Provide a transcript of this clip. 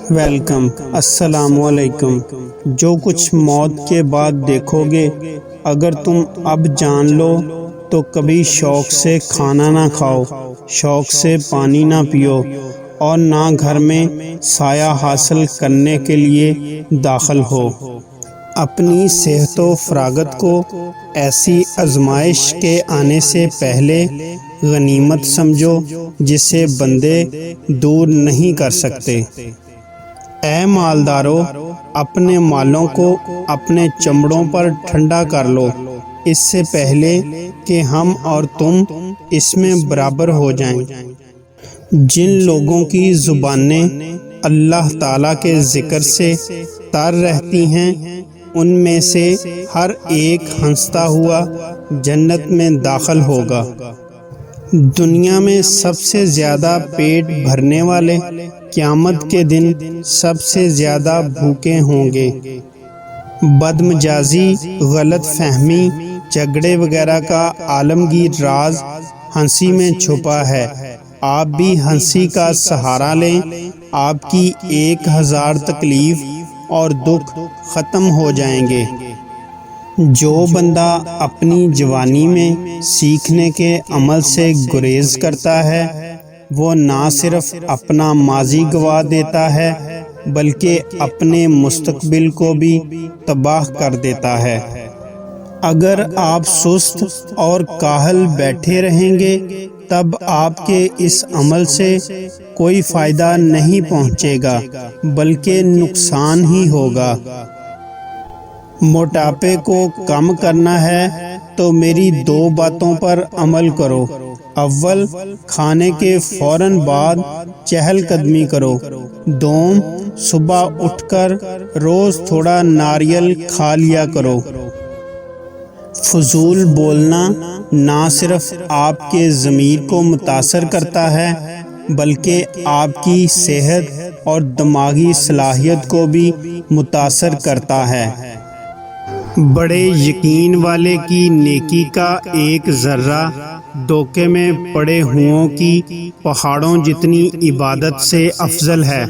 Welcome, السلام علیکم۔ جو کچھ موت کے بعد دیکھو گے، اگر تم اب جان لو تو کبھی شوق سے کھانا نہ کھاؤ، شوق سے پانی نہ پیو، اور نہ گھر میں سایہ حاصل کرنے کے لیے داخل ہو۔ اپنی صحت و فراغت کو ایسی آزمائش کے آنے سے پہلے غنیمت سمجھو جسے بندے دور نہیں کر سکتے۔ اے مالدارو، اپنے مالوں کو اپنے چمڑوں پر ٹھنڈا کر لو، اس سے پہلے کہ ہم اور تم اس میں برابر ہو جائیں۔ جن لوگوں کی زبانیں اللہ تعالیٰ کے ذکر سے تر رہتی ہیں، ان میں سے ہر ایک ہنستا ہوا جنت میں داخل ہوگا۔ دنیا میں سب سے زیادہ پیٹ بھرنے والے قیامت کے دن سب سے زیادہ بھوکے ہوں گے۔ بدمزاجی، غلط فہمی، جھگڑے وغیرہ کا عالمگیر راز ہنسی میں چھپا ہے۔ آپ بھی ہنسی کا سہارا لیں، آپ کی 1000 تکلیف اور دکھ ختم ہو جائیں گے۔ جو بندہ اپنی جوانی میں سیکھنے کے عمل سے گریز کرتا ہے، وہ نہ صرف اپنا ماضی گنوا دیتا ہے بلکہ اپنے مستقبل کو بھی تباہ کر دیتا ہے۔ اگر آپ سست اور کاہل بیٹھے رہیں گے تب آپ کے اس عمل سے کوئی فائدہ نہیں پہنچے گا بلکہ نقصان ہی ہوگا۔ موٹاپے کو کم کرنا ہے تو میری 2 باتوں پر عمل کرو۔ اول، کھانے کے فوراً بعد چہل قدمی کرو۔ دوم، صبح اٹھ کر روز تھوڑا ناریل کھا لیا کرو۔ فضول بولنا نہ صرف آپ کے ضمیر کو متاثر کرتا ہے بلکہ آپ کی صحت اور دماغی صلاحیت کو بھی متاثر کرتا ہے۔ بڑے یقین والے کی نیکی کا ایک ذرہ دھوکے میں پڑے ہوں کی پہاڑوں جتنی عبادت سے افضل ہے۔